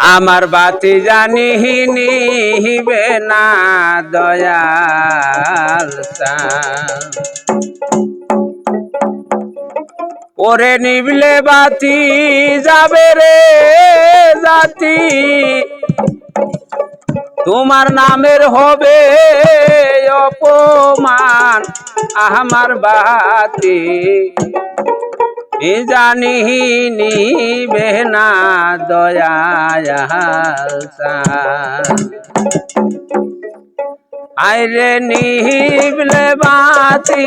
আমার বাতি জানি নিবে না দয়াল ওরে নিবলে বাতি যাবে রে জাতি তোমার নামের হবে অপমান আমার বাতি জানি নিবে না দয়াল আইরে নিবলে বাতি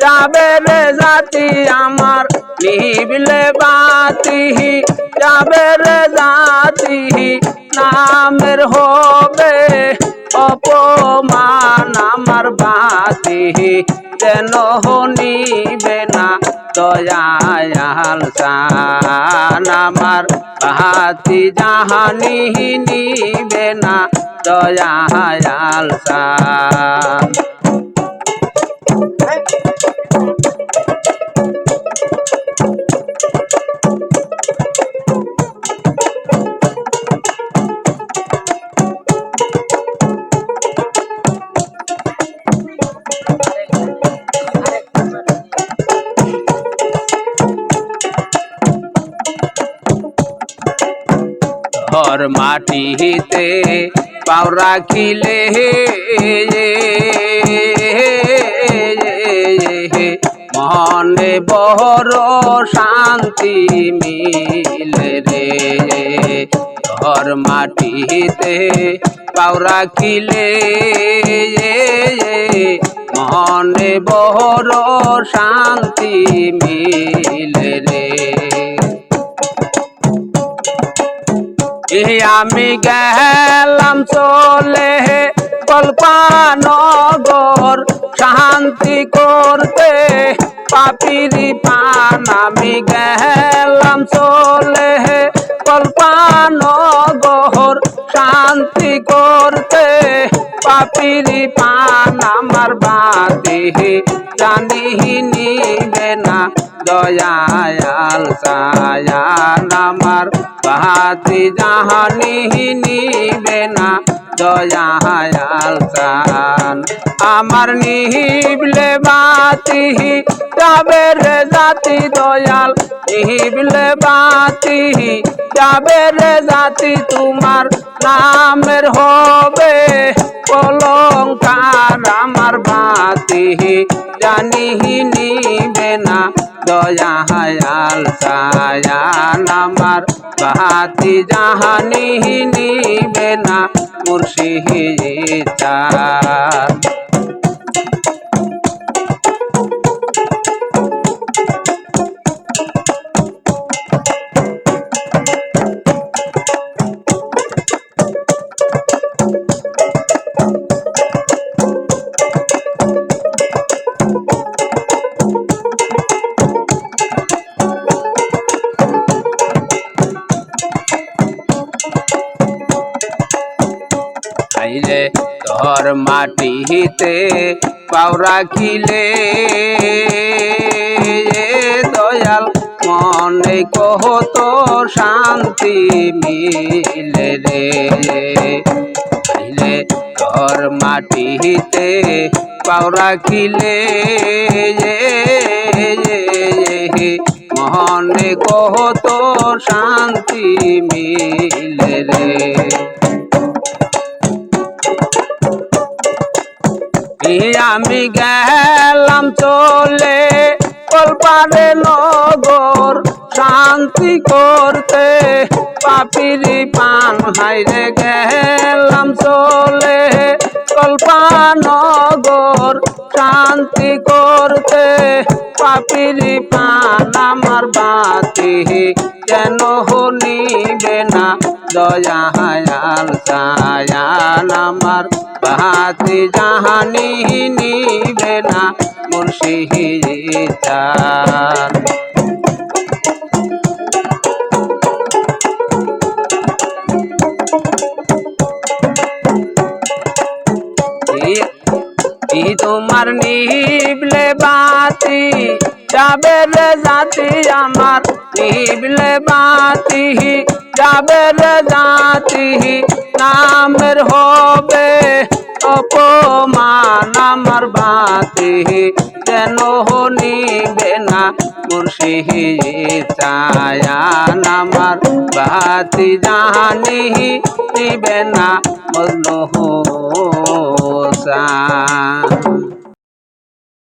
যাবে রে জাতি আমার নিবলে বাতি যাবে রে জাতি নামের হবে অপমান আমার বাতি যেন নিবে না দয়াল আমার বাতি জাহানি নিবে না দয়াল ঘর মাটিতে পাও রাখিলে মনে বড় শান্তি মিলে রে ঘর মাটিতে পাও রাখিলে মনে বড় শান্তি মিলে রে আমি গেলাম চলে কল্পনগর শান্তি করতে পাপিরি পান আমি গেলাম চলে কল্পনগর শান্তি করতে পাপিরি পান আমার বাতি জানি নিবে না দয়াল আমার বাতি জাহানি নিবে না দয়াল আমার নিবলে বাতি যাবে রে জাতি দয়াল নিবলে বাতি যাবে রে জাতি তোমার নামের হবে কলঙ্কার আমার বাতি জানি নিবে না দয়াল আমার বাতি জাহানি নিবে না মুর্শিদ আইলে তোর মাটিতে পাও রাখিলে দয়াল মনে কত শান্তি মিলে রে আইলে তোর মাটিতে পাও রাখিলে মনে কত শান্তি মিলে রে আমি গেলাম চলে কল্পারে নগর শান্তি করতে পাপিরি পান হাইরে গেলাম চলে কল্পনগর শান্তি করতে পাপিরি পান আমার বাতি যেন নিবে না দয়াল আমার বাতি জাহানি নিবে না মুর্শিদ তোমার নিবলে বাতি যাবে রে জাতি আমার নিবলে বাতি যাবে রে হবে অপমান আমার বাতি যেন নিবে না মুর্শিদ চায়ান আমার বাতি জানি নিবে না মজনু হোসেন।